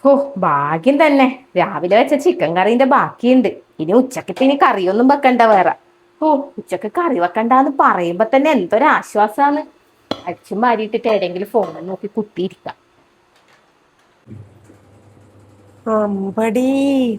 ഓ, ഭാഗ്യം തന്നെ. രാവിലെ വെച്ച ചിക്കൻ കറീന്റെ ബാക്കിയുണ്ട്. ഇനി ഉച്ചക്കിട്ട് ഇനി കറിയൊന്നും വെക്കണ്ട വേറെ. ഓ, ഉച്ചക്ക് കറി വെക്കണ്ടെന്ന് പറയുമ്പോ തന്നെ എന്തൊരാശ്വാസാണ്. അടിച്ചും മാരിയിട്ടിട്ട് ഏതെങ്കിലും ഫോണിൽ നോക്കി കുത്തിയിരിക്കാം. അമ്പടി,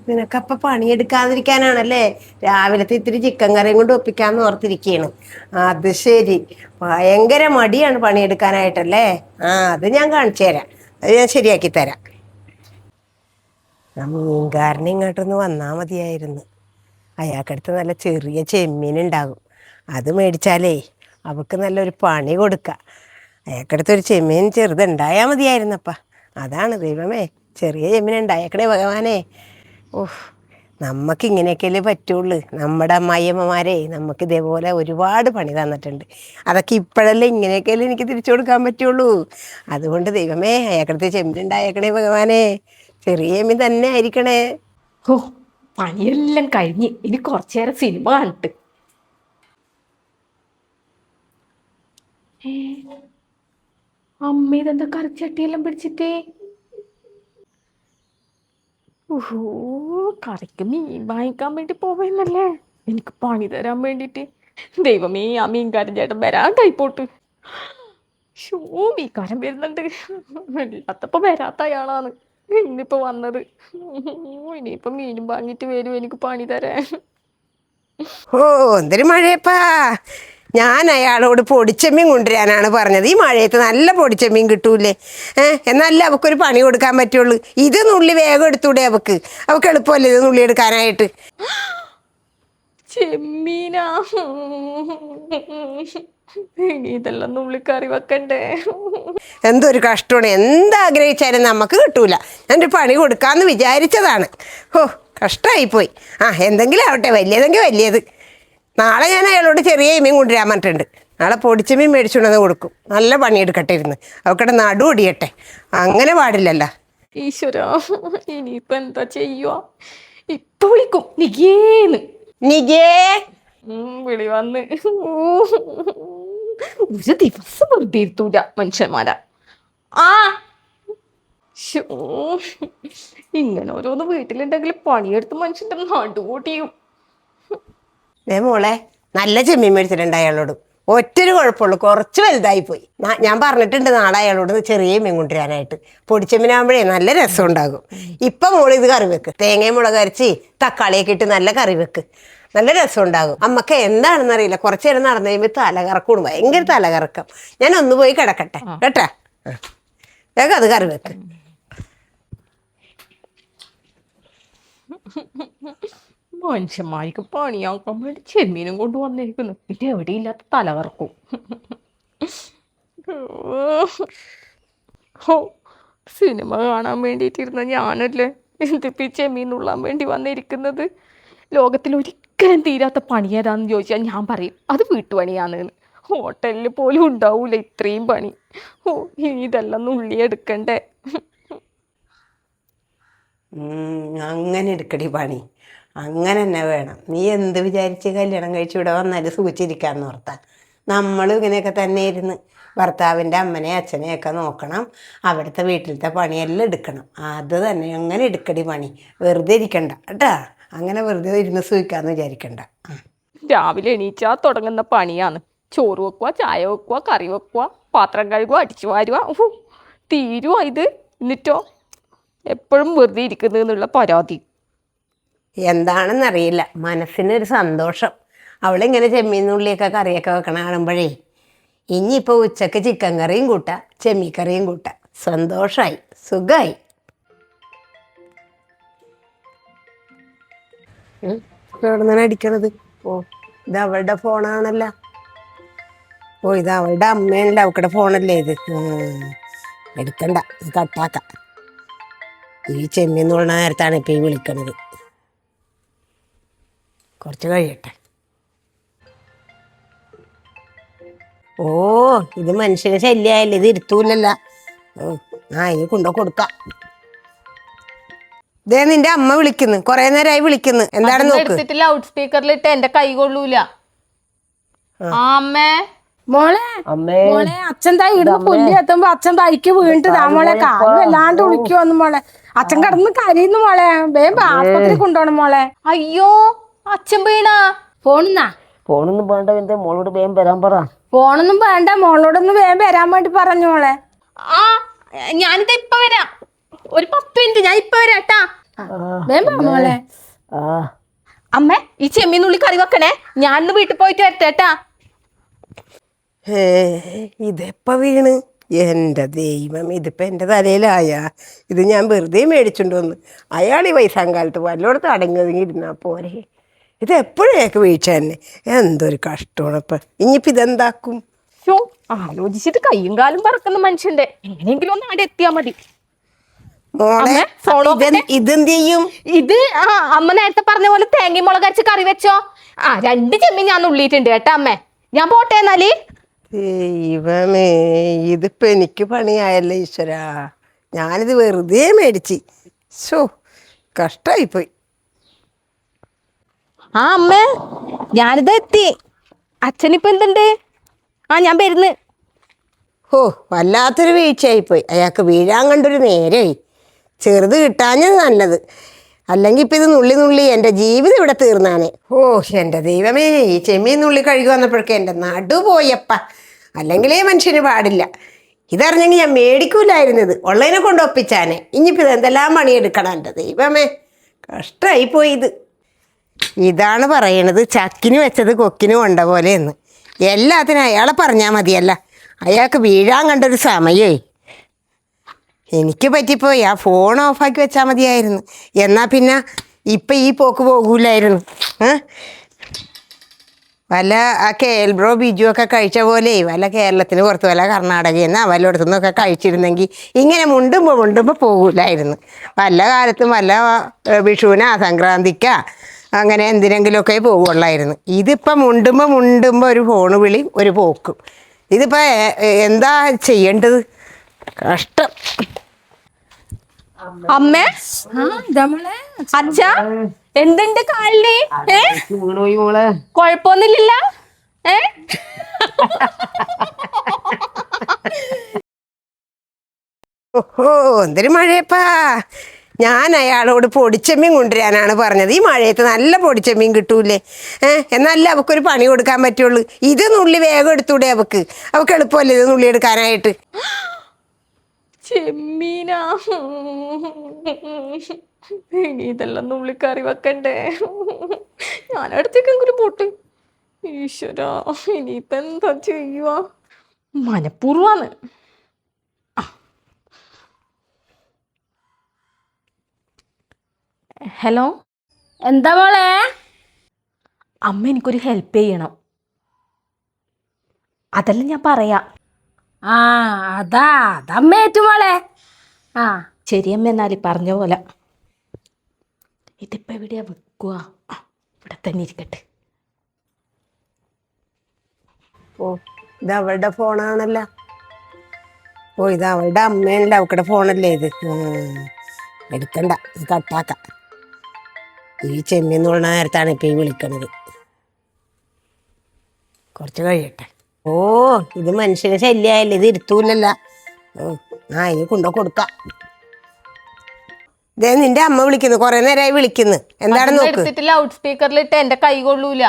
നിനക്കപ്പ പണിയെടുക്കാതിരിക്കാനാണല്ലേ രാവിലത്തെ ഇത്തിരി ചിക്കൻ കറിയും കൊണ്ട് ഒപ്പിക്കാന്ന് ഓർത്തിരിക്കുകയാണ്. അത് ശരി, ഭയങ്കര മടിയാണ് പണിയെടുക്കാനായിട്ടല്ലേ. അത് ഞാൻ കാണിച്ചു തരാം, അത് ഞാൻ ശരിയാക്കി തരാം. ആ മീൻകാരൻ ഇങ്ങോട്ടൊന്ന് വന്നാ മതിയായിരുന്നു. അയാൾക്കടുത്ത് നല്ല ചെറിയ ചെമ്മീൻ ഉണ്ടാകും. അത് മേടിച്ചാലേ അവക്ക് നല്ലൊരു പണി കൊടുക്കാം. അയാൾക്കടുത്തൊരു ചെമ്മീൻ ചെറുതുണ്ടായാൽ മതിയായിരുന്നപ്പ. അതാണ് ദൈവമേ, ചെറിയ ചെമ്മീൻ ഉണ്ടായേക്കണേ ഭഗവാനെ. ഓഹ്, നമുക്ക് ഇങ്ങനെയൊക്കെയല്ലേ പറ്റുള്ളൂ. നമ്മുടെ അമ്മായിയമ്മമാരെ നമുക്ക് ഇതേപോലെ ഒരുപാട് പണി തന്നിട്ടുണ്ട്. അതൊക്കെ ഇപ്പോഴല്ലേ ഇങ്ങനെയൊക്കെയല്ലേ എനിക്ക് തിരിച്ചു കൊടുക്കാൻ പറ്റുള്ളൂ. അതുകൊണ്ട് ദൈവമേ, അയാൾക്കടുത്ത് ചെമ്മീൻ ഉണ്ടായേക്കണേ ഭഗവാനെ. ചെറിയ ചെമ്മീൻ തന്നെ ആയിരിക്കണേ. ഓ, പണിയെല്ലാം കഴിഞ്ഞ് ഇനി കുറച്ചു നേരം സിനിമ കണ്ടിട്ട്. അമ്മ ഇതെന്താ കറിച്ചട്ടിയെല്ലാം പിടിച്ചിട്ടേ? ഓഹോ, കറിക്ക് മീൻ വാങ്ങിക്കാൻ വേണ്ടി പോവുന്നല്ലേ, എനിക്ക് പണി തരാൻ വേണ്ടിട്ട്. ദൈവമേ, ആ മീൻകാരൻ ചേട്ടൻ വരാൻ കൈപ്പോട്ട്. ഷോ, മീൻകാരൻ വരുന്നുണ്ട്. അത്തപ്പോ വരാത്ത അയാളാണ് ഇന്നിപ്പോ വന്നത്. ഇനിയിപ്പൊ മീനും വാങ്ങിട്ട് വരും എനിക്ക് പണി തരാൻ. ഓ, എന്തൊരു മഴയപ്പാ. ഞാൻ അയാളോട് പൊടിച്ചമ്മീൻ കൊണ്ടുവരാനാണ് പറഞ്ഞത്. ഈ മഴയത്ത് നല്ല പൊടിച്ചമ്മീൻ കിട്ടൂലേ? എന്നല്ല അവക്കൊരു പണി കൊടുക്കാൻ പറ്റുള്ളൂ. ഇത് നുള്ളി വേഗം എടുത്തൂടെ അവക്ക്? അവക്ക് എളുപ്പമല്ലേ ഇത് നുള്ളി എടുക്കാനായിട്ട്? ചെമ്മീനാ, ഇനി ഇതെല്ലാം നുള്ളിക്കറി വെക്കണ്ടേ? എന്തൊരു കഷ്ടമാണ്. എന്താഗ്രഹിച്ചാലും നമുക്ക് കിട്ടൂല. ഞാനൊരു പണി കൊടുക്കാമെന്ന് വിചാരിച്ചതാണ്. ഓ, കഷ്ടമായിപ്പോയി. എന്തെങ്കിലും ആവട്ടെ, വലിയതെങ്കിൽ വലിയത്. നാളെ ഞാൻ അയാളോട് ചെറിയ മീൻ കൊണ്ടുവരാൻ പറഞ്ഞിട്ടുണ്ട്. നാളെ പൊടിച്ച മീൻ മേടിച്ചുകൊണ്ടെന്ന് കൊടുക്കും. നല്ല പണിയെടുക്കട്ടെ ഇരുന്ന്, അവക്കടെ നടു ഒടിയട്ടെ. അങ്ങനെ പാടില്ലല്ലോ. ഈശ്വരാ, ഇനിയിപ്പൊ എന്താ ചെയ്യുക? ഇപ്പൊ വിളിക്കും നികേന്ന്. നികേ, വിളി വന്ന്. ഒരു ദിവസം വെറുതെ ഇരുത്തൂല മനുഷ്യന്മാരാ. ആ, ഇങ്ങനെ ഓരോന്ന് വീട്ടിലുണ്ടെങ്കിൽ പണിയെടുത്ത് മനുഷ്യന്റെ നടുവോട്ടിയും. മോളെ, നല്ല ചെമ്മീൻ മേടിച്ചിട്ടുണ്ട് അയാളോട്. ഒറ്റൊരു കുഴപ്പമുള്ളൂ, കുറച്ച് വലുതായി പോയി. ഞാൻ പറഞ്ഞിട്ടുണ്ട് നാളെ അയാളോട് ചെറിയ മീൻ കൊണ്ടുവരാനായിട്ട്. പൊടിച്ചെമ്മീനാകുമ്പോഴേ നല്ല രസം ഉണ്ടാകും. ഇപ്പം മോള് ഇത് കറി വെക്ക്. തേങ്ങയും മുളക് അരച്ച് തക്കാളിയൊക്കെ ഇട്ട് നല്ല കറി വെക്ക്. നല്ല രസം ഉണ്ടാകും. അമ്മക്ക് എന്താണെന്ന് അറിയില്ല, കുറച്ചു നേരം നടന്നു കഴിയുമ്പോൾ തലകറക്കൂടും, ഭയങ്കര തലകറക്കം. ഞാൻ ഒന്ന് പോയി കിടക്കട്ടെ കേട്ടാ. വേഗം അത് കറി വെക്ക്. മനുഷ്യന്മാർക്ക് പണിയാക്കാൻ വേണ്ടി ചെമ്മീനും കൊണ്ട് വന്നിരിക്കുന്നു. ഇത് എവിടെയില്ലാത്ത തലകറക്കും. ഓ, സിനിമ കാണാൻ വേണ്ടിയിട്ടിരുന്ന ഞാനല്ലേ എന്തിപ്പി ചെമ്മീൻ ഉള്ളാൻ വേണ്ടി വന്നിരിക്കുന്നത്. ലോകത്തിൽ ഒരിക്കലും തീരാത്ത പണി ഏതാന്ന് ചോദിച്ചാൽ ഞാൻ പറയും അത് വീട്ടുപണിയാണെന്ന്. ഹോട്ടലിൽ പോലും ഉണ്ടാവൂല ഇത്രയും പണി. ഓ, ഇനി ഇതെല്ലാം നുള്ളിയെടുക്കണ്ടേ? അങ്ങനെ എടുക്കടി പണി, അങ്ങനെ തന്നെ വേണം. നീ എന്ത് വിചാരിച്ച് കല്യാണം കഴിച്ച് ഇവിടെ വന്നാലും സൂചിച്ചിരിക്കാന്ന് ഓർത്താ? നമ്മളും ഇങ്ങനെയൊക്കെ തന്നെ ഇരുന്ന് ഭർത്താവിൻ്റെ അമ്മനെ അച്ഛനെയൊക്കെ നോക്കണം, അവിടുത്തെ വീട്ടിലത്തെ പണിയെല്ലാം എടുക്കണം. അത് തന്നെ, അങ്ങനെ എടുക്കടി പണി. വെറുതെ ഇരിക്കണ്ട കേട്ടാ. അങ്ങനെ വെറുതെ ഇരുന്ന് സൂഹിക്കാന്ന് വിചാരിക്കണ്ട. രാവിലെ എണീച്ചാ തുടങ്ങുന്ന പണിയാണ്. ചോറ് വെക്കുക, ചായ വെക്കുക, കറി വെക്കുക, പാത്രം കഴുകുക, അടിച്ചു വാരുക. തീരുവാ ഇത്? എന്നിട്ടോ എപ്പോഴും വെറുതെ ഇരിക്കുന്നു എന്നുള്ള പരാതി. എന്താണെന്നറിയില്ല, മനസ്സിനൊരു സന്തോഷം. അവളിങ്ങനെ ചെമ്മീനുള്ളിയൊക്കെ കറിയൊക്കെ വെക്കണ കാണുമ്പോഴേ ഇനിയിപ്പോൾ ഉച്ചക്ക് ചിക്കൻ കറിയും കൂട്ടാം, ചെമ്മീൻ കറിയും കൂട്ടാം. സന്തോഷമായി, സുഖമായി. എവിടെ നിന്നാണ് അടിക്കണത്? ഓ, ഇത് അവളുടെ ഫോണാണല്ലോ. ഓ, ഇത് അവളുടെ അമ്മേൻ്റെ അവക്കടെ ഫോണല്ലേ ഇത്. എടുക്കണ്ട, ഇത് കട്ടാക്കാം. ഈ ചെമ്മീൻ നുള്ളണ നേരത്താണ് ഇപ്പം ഈ വിളിക്കണത്. കുറച്ച് കഴിയട്ടെ. ഓ, ഇത് മനുഷ്യന് ശല്യമായല്ലേ, ഇത് ഇരുത്തൂലല്ല. ഇനി കൊണ്ടോ കൊടുക്കാം. ഇതേ നിന്റെ അമ്മ വിളിക്കുന്നു, കൊറേ നേരമായി വിളിക്കുന്നു. എന്താണെന്ന് നോക്ക്. ലൗഡ് സ്പീക്കറിലിട്ട് എന്റെ കൈ കൊള്ളൂല. അമ്മേ, മോളെ അമ്മേ മോളെ അച്ഛൻ താ ഇടുന്ന് പുല്ല് എത്തുമ്പോ അച്ഛൻ തൈക്ക് വീണിട്ട് താ മോളെ കാല് വല്ലാണ്ട് വിളിക്കുവന്നു മോളെ. അച്ഛൻ കിടന്ന് കരയുന്നു മോളെ. വേഗം ആസ്പത്രി കൊണ്ടുപോണം മോളെ. അയ്യോ അച്ഛൻ വീണാ? ഫോണെന്നാ ഫോണൊന്നും വേണ്ട, എന്റെ മോളോട് വേഗം വരാൻ പറ. ഫോണൊന്നും വേണ്ട, മോളോടൊന്ന് വേഗം വരാൻ വേണ്ടി പറഞ്ഞു മോളെ. ആ ഞാനിത് ഇപ്പൊ വരാം, ഒരു 10 മിനിറ്റ് ഞാൻ ഇപ്പൊ വരാം കേട്ടാ. വേഗം വാ മോളെ. ആ അമ്മേ ഈ ചെമ്മീനുള്ളി കറി വെക്കണേ, ഞാനിന്ന് വീട്ടിൽ പോയിട്ട് വരട്ടെ കേട്ടാ. ഇതെപ്പ വീണ്? എൻ്റെ ദൈവം, ഇതിപ്പോൾ എൻ്റെ തലയിലായ. ഇത് ഞാൻ വെറുതെ മേടിച്ചുകൊണ്ട് വന്ന്. അയാൾ ഈ വയസ്സാങ്കാലത്ത് വല്ലോടത്ത് അടങ്ങുകയും ഇരുന്നാൽ പോരെ. ഇത് എപ്പോഴേക്ക് വീഴ്ച തന്നെ. എന്തൊരു കഷ്ടമാണ് ഇപ്പം. ഇനിയിപ്പോൾ ഇതെന്താക്കും? ഷോ ആലോചിച്ചിട്ട് കയ്യും കാലും പറക്കുന്ന മനുഷ്യന്റെ, എങ്ങനെയെങ്കിലും ഒന്ന് അവിടെ എത്തിയാ മതി. മോളെ അമ്മേ, phone നോക്കട്ടെ. ഇതെന്ത് ചെയ്യും? ഇത് അമ്മ നേരത്തെ പറഞ്ഞ പോലെ തേങ്ങയും മുളക് അരച്ച് കറി വെച്ചോ. 2 ചെമ്മീൻ ഞാൻ ഉള്ളിയിട്ടുണ്ട് കേട്ടാ അമ്മേ. ഞാൻ പോട്ടെ എന്നാല്. ദൈവമേ, ഇതിപ്പോൾ എനിക്ക് പണിയായല്ലോ ഈശ്വരാ. ഞാനിത് വെറുതെ മേടിച്ച്. ഷോ കഷ്ടമായിപ്പോയി. അമ്മേ ഞാനിത് എത്തി. അച്ഛനിപ്പോ എന്തുണ്ട്? ഞാൻ വരുന്നു. ഓ, വല്ലാത്തൊരു വീഴ്ചയായിപ്പോയി. അയാൾക്ക് വീഴാൻ കണ്ടൊരു നേരമായി. ചെറുത് കിട്ടാഞ്ഞത് നല്ലത്, അല്ലെങ്കിൽ ഇപ്പം ഇത് നുള്ളി നുള്ളി എൻ്റെ ജീവിതം ഇവിടെ തീർന്നാനേ. ഓ എൻ്റെ ദൈവമേ, ഈ ചെമ്മീൻ നുള്ളി കഴുകി വന്നപ്പോഴേക്കും എൻ്റെ നടു പോയപ്പ. അല്ലെങ്കിലേ മനുഷ്യന് പാടില്ല. ഇതറിഞ്ഞെങ്കിൽ ഞാൻ മേടിക്കൂലായിരുന്നത്, ഉള്ളതിനെ കൊണ്ട് ഒപ്പിച്ചാനെ. ഇനിയിപ്പോൾ ഇത് എന്തെല്ലാം പണിയെടുക്കണം എൻ്റെ ദൈവമേ. കഷ്ടമായി പോയി ഇത്. ഇതാണ് പറയണത് ചക്കിന് വെച്ചത് കൊക്കിന് കൊണ്ട പോലെ എന്ന്. എല്ലാത്തിനും അയാളെ പറഞ്ഞാൽ മതിയല്ല. അയാൾക്ക് വീഴാൻ കണ്ടൊരു സമയമായി. എനിക്ക് പറ്റിപ്പോയി. ആ ഫോൺ ഓഫാക്കി വെച്ചാൽ മതിയായിരുന്നു. എന്നാൽ പിന്നെ ഇപ്പം ഈ പോക്ക് പോകൂലായിരുന്നു. വല്ല ആ കേൽബ്രോ ബിജു ഒക്കെ കഴിച്ച പോലെ വല്ല കേരളത്തിന് പുറത്ത് വല്ല കർണാടകയിൽ നിന്നോ വല്ലയിടത്തു നിന്നൊക്കെ കഴിച്ചിരുന്നെങ്കിൽ ഇങ്ങനെ മുണ്ടുമ്പോൾ പോകൂലായിരുന്നു. വല്ല കാലത്തും വല്ല വിഷുവിനാ സംക്രാന്തിക്കാ അങ്ങനെ എന്തിനെങ്കിലുമൊക്കെ പോവുള്ളായിരുന്നു. ഇതിപ്പം മുണ്ടുമ്പോൾ ഒരു ഫോണ് വിളി ഒരു പോക്കും. ഇതിപ്പോൾ എന്താ ചെയ്യേണ്ടത്? കഷ്ടം. അമ്മേ ഇതാ മോളെ. അച്ഛാ എന്തുണ്ട് കാലിന്? വീണുപോയി മോളെ. കൊഴപ്പൊന്നുമില്ല. ഓഹോ, എന്തൊരു മഴയപ്പാ. ഞാൻ അയാളോട് പൊടിച്ചമ്മീൻ കൊണ്ടുവരാനാണ് പറഞ്ഞത്. ഈ മഴയത്ത് നല്ല പൊടിച്ചമ്മീൻ കിട്ടൂലേ? എന്നല്ല അവക്കൊരു പണി കൊടുക്കാൻ പറ്റുള്ളൂ. ഇത് നുള്ളി വേഗം എടുത്തൂടെ അവക്ക് എളുപ്പമല്ലേ ഇത് നുള്ളി എടുക്കാനായിട്ട്? ചെമ്മീനാ, ഇനി ഇതെല്ലാം നുള്ളിക്കറി വെക്കണ്ടേ? ഞാനടുത്തേക്കെങ്കിലും പോട്ട്. ഈശ്വരാ, ഇനിയിപ്പ എന്താ ചെയ്യുക? മനഃപൂർവ്വാണ്. ഹലോ, എന്താ മോളെ? അമ്മ എനിക്കൊരു ഹെൽപ്പ് ചെയ്യണം. അതെല്ലാം ഞാൻ പറയാം. അതമ്മേറ്റു മോളെ. ശരിയമ്മ, എന്നാല് പറഞ്ഞ പോലെ. ഇതിപ്പോ എവിടെയാ വെക്കുക? ഇവിടെ തന്നെ ഇരിക്കട്ടെ. ഓ, ഇത് അവളുടെ ഫോണാണല്ലോ. ഓ, ഇത് അവളുടെ അമ്മേൻ്റെ അവക്കടെ ഫോണല്ലേ ഇത്. എടുക്കണ്ട, ഇത് കട്ടാക്കാം. ഈ ചെമ്മീൻ നുള്ളണ നേരത്താണ് ഇപ്പം ഈ വിളിക്കണത്. കുറച്ച് കഴിയട്ടെ. ഓ, ഇത് മനുഷ്യന് ശല്യമായല്ലേ, ഇത് ഇരുത്തൂലല്ല. ഇനി കൊണ്ടോ കൊടുക്കാം. ഇതേ നിന്റെ അമ്മ വിളിക്കുന്നു, കുറെ നേരമായി വിളിക്കുന്നു. എന്താണെന്ന് നോക്ക്. എടുത്തിട്ട് ലൗഡ് സ്പീക്കറിലിട്ട് എന്റെ കൈ കൊള്ളൂല.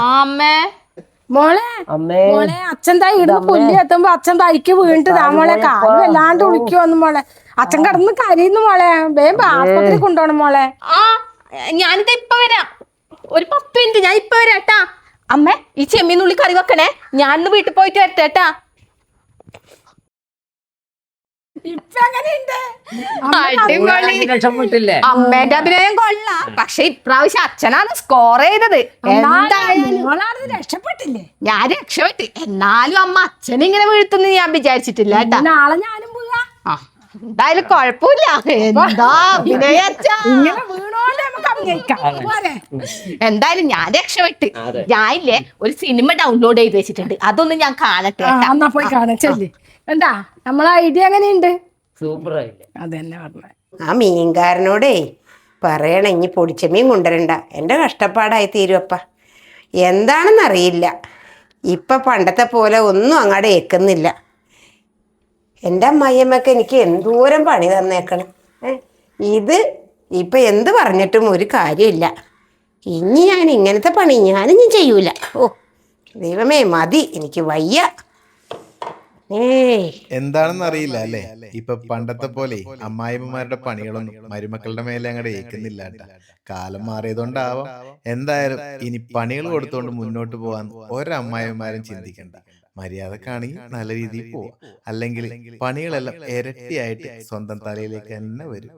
അമ്മേ മോളെ അമ്മേ മോളെ അച്ഛൻ താ ഇടുന്ന് പുല്ല് എത്തുമ്പോ അച്ഛൻ തൈക്ക് വീണിട്ട് താ മോളെ. കാല് വല്ലാണ്ട് വിളിക്കുവന്നു മോളെ. അച്ഛൻ കിടന്ന് കരയുന്നു മോളെ. വേഗം ആസ്പത്രി കൊണ്ടുപോണം മോളെ. ഞാനിത് ഇപ്പൊ വരാം, ഒരു 10 മിനിറ്റ് ഞാൻ ഇപ്പൊ വരാം കേട്ടാ. അമ്മേ ഈ ചെമ്മീനുള്ളി കറി വെക്കണേ, ഞാനിന്ന് വീട്ടിൽ പോയിട്ട് വരട്ടെ കേട്ടാ. രക്ഷപ്പെട്ടില്ലേ? അമ്മേന്റെ അഭിനയം കൊള്ളാം, പക്ഷെ ഇപ്രാവശ്യം അച്ഛനാണ് സ്കോർ ചെയ്തത്. മോളാണ് രക്ഷപ്പെട്ടില്ലേ? ഞാൻ രക്ഷപ്പെട്ട്, എന്നാലും അമ്മ അച്ഛനിങ്ങനെ വീഴ്ത്തുന്നു ഞാൻ വിചാരിച്ചിട്ടില്ല കേട്ടാ. നാളെ ഞാനും പോവാ. എന്തായാലും കുഴപ്പമില്ല. എന്താ അഭിനയ അച്ഛാ. ഇങ്ങനെ വീണോണ്ട് നമുക്ക് അഭിനയിക്കാം. പോരെ? എന്തായാലും ഞാൻ രക്ഷപ്പെട്ട്. ഞാനില്ലേ ഒരു സിനിമ ഡൗൺലോഡ് ചെയ്ത് വെച്ചിട്ടുണ്ട്, അതൊന്ന് ഞാൻ കാണട്ടെ കേട്ടാ. എന്നാ പോയി കാണാം ചെല്ലി. എന്താ നമ്മളെ ഐഡിയ എങ്ങനെയുണ്ട്? സൂപ്പറായില്ലേ? അതെന്നെ പറഞ്ഞേ. ആ മീൻകാരനോടേ പറയണേ, ഇനി പൊടിച്ചമീൻ കൊണ്ടുവരണ്ട, എൻ്റെ കഷ്ടപ്പാടായി തീരുവപ്പ. എന്താണെന്നറിയില്ല. ഇപ്പം പണ്ടത്തെ പോലെ ഒന്നും അങ്ങോട്ട് ഏക്കുന്നില്ല. എൻ്റെ അമ്മായിയമ്മക്ക് എനിക്ക് എന്തോരം പണി തന്നേക്കണം. ഇത് ഇപ്പം എന്ത് പറഞ്ഞിട്ടും ഒരു കാര്യമില്ല. ഇനി ഞാൻ ഇങ്ങനത്തെ പണി ഞാനിനി ചെയ്യൂല. ഓ ദൈവമേ, മതി, എനിക്ക് വയ്യ. എന്താണെന്ന് അറിയില്ല അല്ലേ, ഇപ്പൊ പണ്ടത്തെ പോലെ അമ്മായിമ്മമാരുടെ പണികളൊന്നും മരുമക്കളുടെ മേലെ അങ്ങോട്ട് ഏക്കുന്നില്ല കേട്ടാ. കാലം മാറിയതുകൊണ്ടാവാം. എന്തായാലും ഇനി പണികൾ കൊടുത്തുകൊണ്ട് മുന്നോട്ട് പോകാൻ ഒരമ്മായിമാരും ചിന്തിക്കണ്ട. മര്യാദക്കാണെങ്കിൽ നല്ല രീതിയിൽ പോവാം, അല്ലെങ്കിൽ പണികളെല്ലാം ഇരട്ടിയായിട്ട് സ്വന്തം തലയിലേക്ക് തന്നെ വരും.